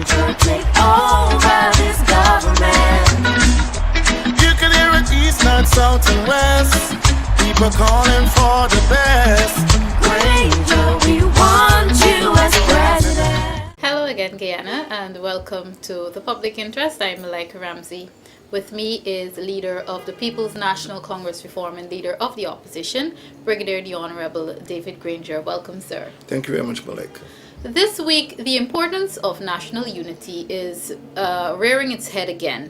to take over this government. You can hear it east, north, south, and west. People calling for the best. Granger, we want you as president. Hello again, Guyana, and welcome to The Public Interest. I'm Malika Ramsey. With me is leader of the People's National Congress Reform and leader of the opposition, Brigadier the Honorable David Granger. Welcome, sir. Thank you very much, Malika. This week, the importance of national unity is rearing its head again.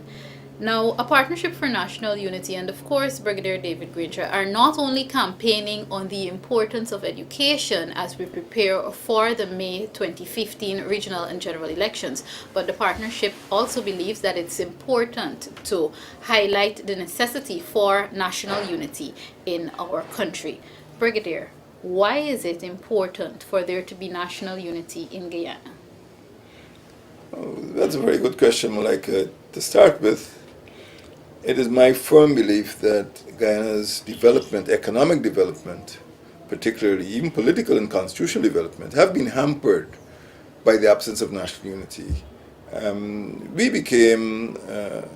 Now, a Partnership for National Unity and, of course, Brigadier David Granger are not only campaigning on the importance of education as we prepare for the May 2015 regional and general elections, but the partnership also believes that it's important to highlight the necessity for national unity in our country. Brigadier, why is it important for there to be national unity in Guyana? Oh, that's a very good question, Malika. To start with, it is my firm belief that Guyana's development, economic development, particularly even political and constitutional development, have been hampered by the absence of national unity. We became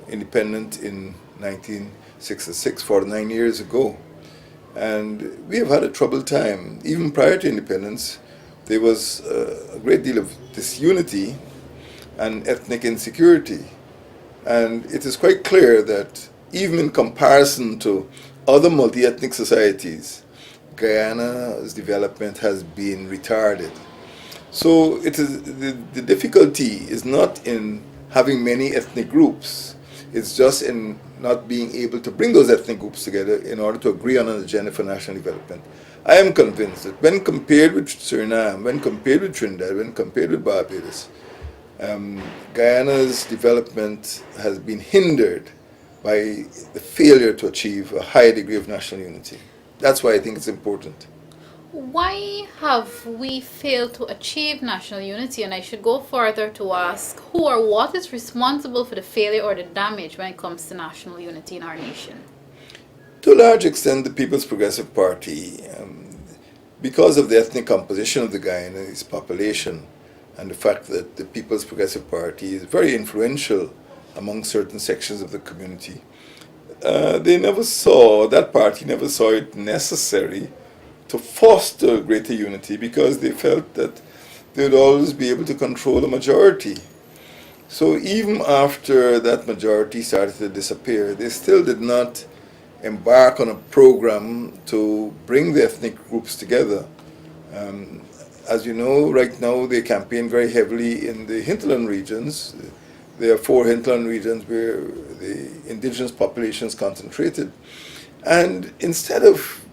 independent in 1966, 49 years ago, and we have had a troubled time. Even prior to independence, there was a great deal of disunity and ethnic insecurity. And it is quite clear that even in comparison to other multi-ethnic societies, Guyana's development has been retarded. So it is the difficulty is not in having many ethnic groups. It's just in not being able to bring those ethnic groups together in order to agree on an agenda for national development. I am convinced that when compared with Suriname, when compared with Trinidad, when compared with Barbados, Guyana's development has been hindered by the failure to achieve a high degree of national unity. That's why I think it's important. Why have we failed to achieve national unity? And I should go further to ask who or what is responsible for the failure or the damage when it comes to national unity in our nation? To a large extent, the People's Progressive Party, because of the ethnic composition of the Guyanese population, and the fact that the People's Progressive Party is very influential among certain sections of the community, that party never saw it necessary to foster greater unity because they felt that they would always be able to control a majority. So even after that majority started to disappear, they still did not embark on a program to bring the ethnic groups together. As you know, right now they campaign very heavily in the hinterland regions. There are 4 hinterland regions where the indigenous population is concentrated. And instead of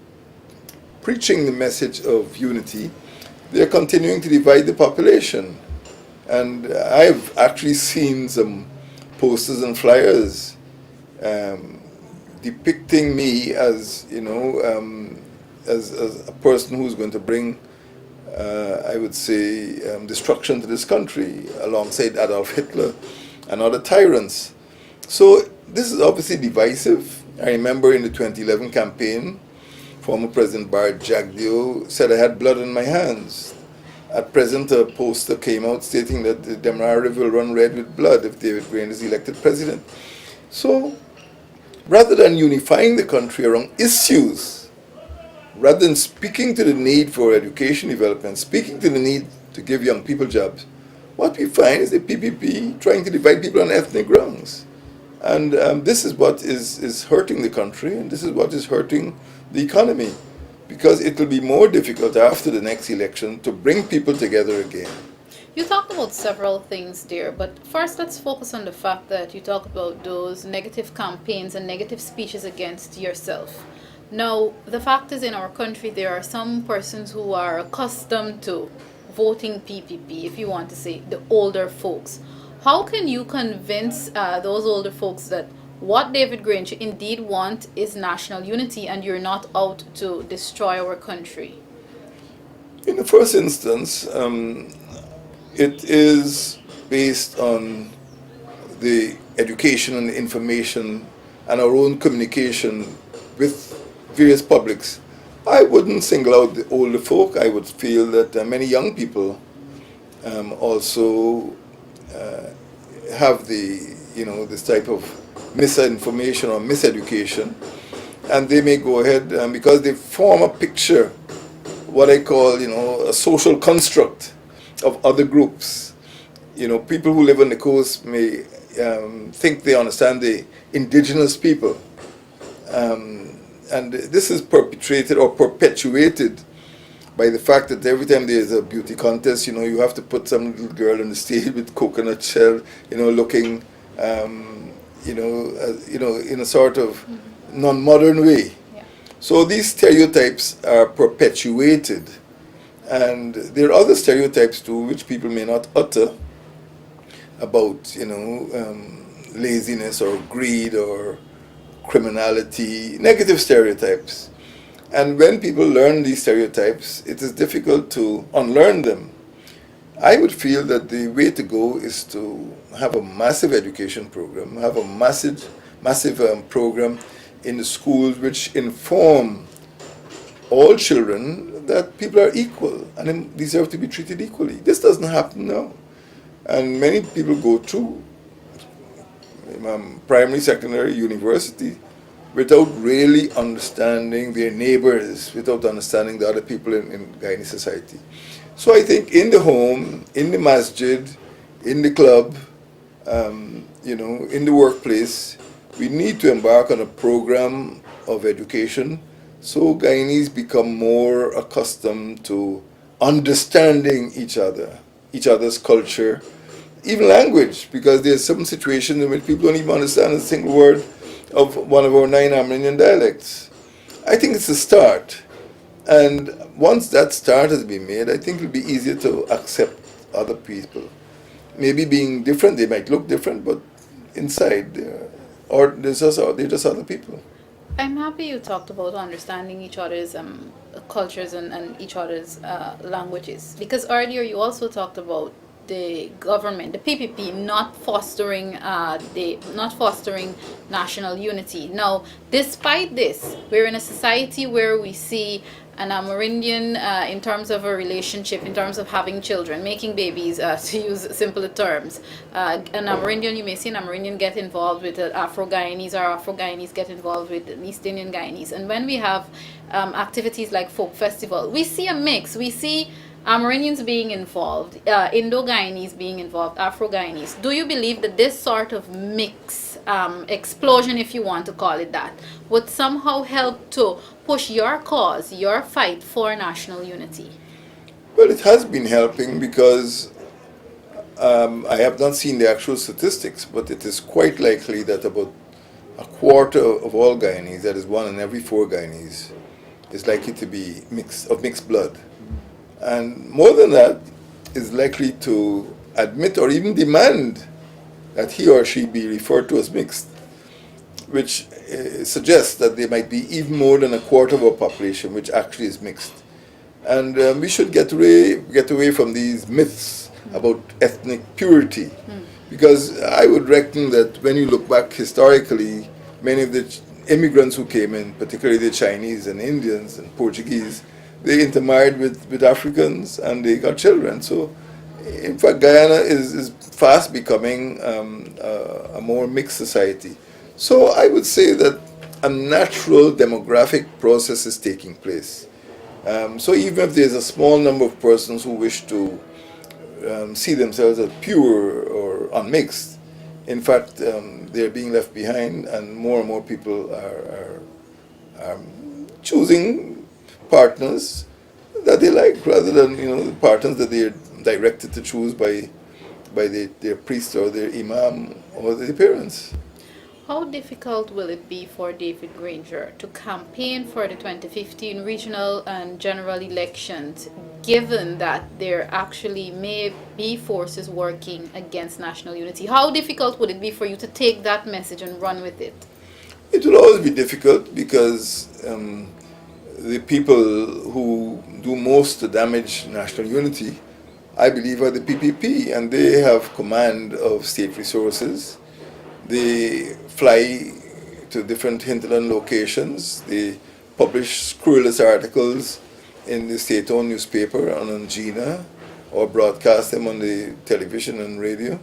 preaching the message of unity, they are continuing to divide the population. And I've actually seen some posters and flyers depicting me as, as a person who's going to bring I would say, destruction to this country alongside Adolf Hitler and other tyrants. So this is obviously divisive. I remember in the 2011 campaign, former President Bart Jagdeo said I had blood on my hands. At present, a poster came out stating that the Demerara River will run red with blood if David Granger is elected president. So rather than unifying the country around issues, rather than speaking to the need for education development, speaking to the need to give young people jobs, what we find is the PPP trying to divide people on ethnic grounds. And this is what is hurting the country, and this is what is hurting the economy, because it will be more difficult after the next election to bring people together again. You talked about several things there, but first let's focus on the fact that you talk about those negative campaigns and negative speeches against yourself. Now, the fact is in our country there are some persons who are accustomed to voting PPP, if you want to say, the older folks. How can you convince those older folks that what David Granger indeed wants is national unity and you're not out to destroy our country? In the first instance, it is based on the education and information and our own communication with various publics. I wouldn't single out the older folk. I would feel that many young people also have this type of misinformation or miseducation, and they may go ahead and because they form a picture, what I call a social construct of other groups. People who live on the coast may think they understand the indigenous people, and this is perpetrated or perpetuated by the fact that every time there's a beauty contest, you have to put some little girl on the stage with coconut shell, looking, in a sort of non-modern way. Yeah. So these stereotypes are perpetuated, and there are other stereotypes too, which people may not utter about, laziness or greed or criminality, negative stereotypes. And when people learn these stereotypes, it is difficult to unlearn them. I would feel that the way to go is to have a massive education program, have a massive program in the schools which inform all children that people are equal and deserve to be treated equally. This doesn't happen now. And many people go through primary, secondary, university without really understanding their neighbors, without understanding the other people in Guyanese society. So I think in the home, in the masjid, in the club, in the workplace, we need to embark on a program of education so Guyanese become more accustomed to understanding each other, each other's culture, even language, because there's some situations in which people don't even understand a single word of one of our 9 Amerindian dialects. I think it's a start. And once that start has been made, I think it'll be easier to accept other people. Maybe being different, they might look different, but inside, they're just other people. I'm happy you talked about understanding each other's cultures and each other's languages, because earlier you also talked about the government, the PPP, not fostering national unity. Now, despite this, we're in a society where we see an Amerindian, in terms of a relationship, in terms of having children, making babies, to use simpler terms. An Amerindian, you may see an Amerindian get involved with Afro-Guyanese, or Afro-Guyanese get involved with an East Indian Guyanese. And when we have activities like folk festival, we see a mix. We see Amerindians being involved, Indo-Guyanese being involved, Afro-Guyanese. Do you believe that this sort of mix, explosion, if you want to call it that, would somehow help to push your cause, your fight for national unity? Well, it has been helping because I have not seen the actual statistics, but it is quite likely that about a quarter of all Guyanese, that is 1 in every 4 Guyanese, is likely to be mixed blood. And more than that, is likely to admit or even demand that he or she be referred to as mixed, which suggests that there might be even more than a quarter of our population which actually is mixed. And we should get away from these myths about ethnic purity, because I would reckon that when you look back historically, many of the immigrants who came in, particularly the Chinese and Indians and Portuguese, they intermarried with Africans and they got children. So, in fact, Guyana is fast becoming a more mixed society. So I would say that a natural demographic process is taking place. So even if there's a small number of persons who wish to see themselves as pure or unmixed, in fact, they're being left behind, and more people are choosing partners that they like, rather than partners that they're directed to choose by their priest or their imam or their parents. How difficult will it be for David Granger to campaign for the 2015 regional and general elections, given that there actually may be forces working against national unity? How difficult would it be for you to take that message and run with it? It will always be difficult because the people who do most to damage national unity, I believe, are the PPP, and they have command of state resources. They fly to different hinterland locations. They publish scurrilous articles in the state-owned newspaper on Angina, or broadcast them on the television and radio.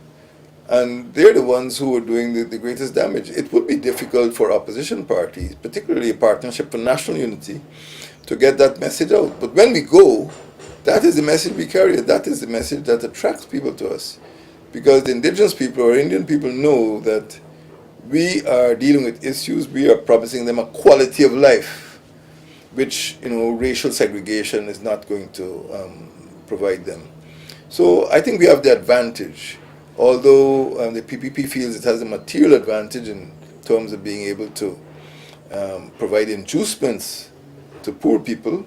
And they're the ones who are doing the greatest damage. It would be difficult for opposition parties, particularly a Partnership for National Unity, to get that message out. But when we go, that is the message we carry. That is the message that attracts people to us. Because the indigenous people or Indian people know that we are dealing with issues, we are promising them a quality of life, which, racial segregation is not going to provide them. So I think we have the advantage. Although the PPP feels it has a material advantage in terms of being able to provide inducements to poor people,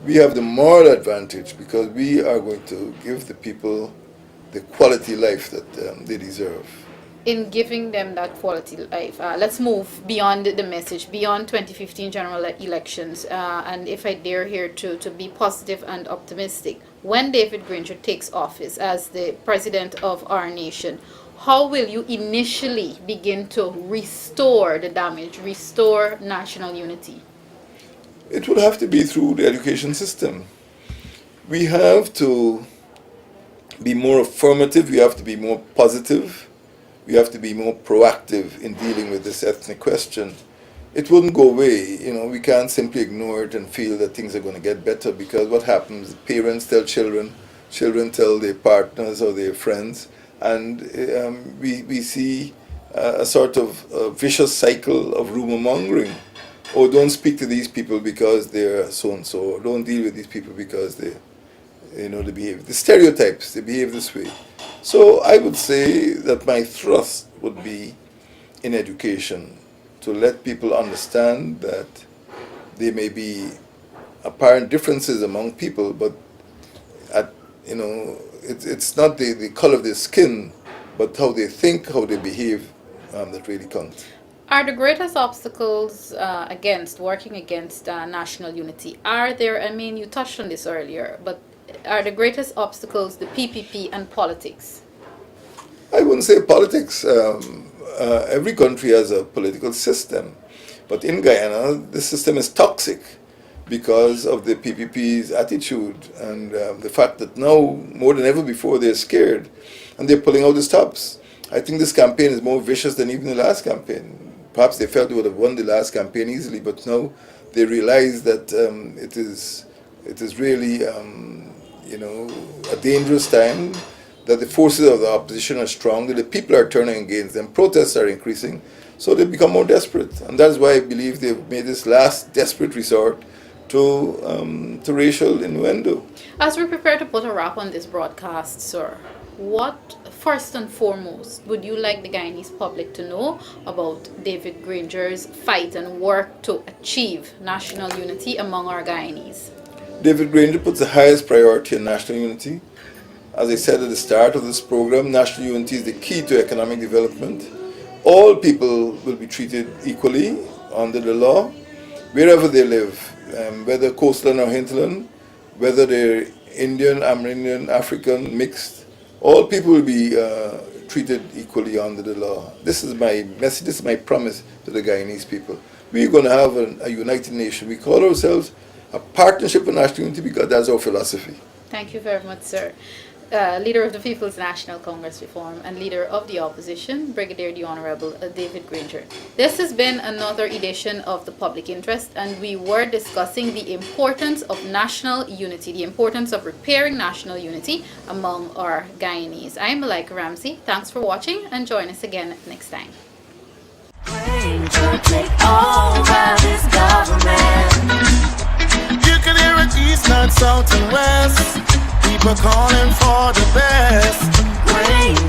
we have the moral advantage because we are going to give the people the quality life that they deserve. In giving them that quality life, let's move beyond the message, beyond 2015 general elections, and if I dare here to be positive and optimistic, when David Granger takes office as the president of our nation, how will you initially begin to restore the damage, restore national unity? It will have to be through the education system. We have to be more affirmative, we have to be more positive, we have to be more proactive in dealing with this ethnic question. It wouldn't go away, we can't simply ignore it and feel that things are going to get better, because what happens, parents tell children, children tell their partners or their friends, and we see a sort of vicious cycle of rumor mongering. Oh, don't speak to these people because they're so-and-so, or don't deal with these people because they behave, the stereotypes, they behave this way. So I would say that my thrust would be in education, to let people understand that there may be apparent differences among people, but it's not the color of their skin, but how they think, how they behave, that really counts. Are the greatest obstacles working against national unity? Are there, you touched on this earlier, but are the greatest obstacles the PPP and politics? I wouldn't say politics. Every country has a political system, but in Guyana, the system is toxic because of the PPP's attitude and the fact that now, more than ever before, they're scared and they're pulling out the stops. I think this campaign is more vicious than even the last campaign. Perhaps they felt they would have won the last campaign easily, but now they realize that it is really a dangerous time, that the forces of the opposition are strong, that the people are turning against them, protests are increasing, so they become more desperate. And that's why I believe they've made this last desperate resort to racial innuendo. As we prepare to put a wrap on this broadcast, sir, what first and foremost would you like the Guyanese public to know about David Granger's fight and work to achieve national unity among our Guyanese? David Granger puts the highest priority on national unity. As I said at the start of this program, national unity is the key to economic development. All people will be treated equally under the law, wherever they live, whether coastland or hinterland, whether they're Indian, Amerindian, African, mixed. All people will be treated equally under the law. This is my message, this is my promise to the Guyanese people. We're going to have a united nation. We call ourselves a partnership for national unity because that's our philosophy. Thank you very much, sir. Leader of the People's National Congress Reform and Leader of the Opposition, Brigadier the Honorable David Granger. This has been another edition of The Public Interest, and we were discussing the importance of national unity, the importance of repairing national unity among our Guyanese. I'm Malaika Ramsey. Thanks for watching, and join us again next time. Granger, take over this government. You can hear it east, north, south, and west. People calling for the best. Granger.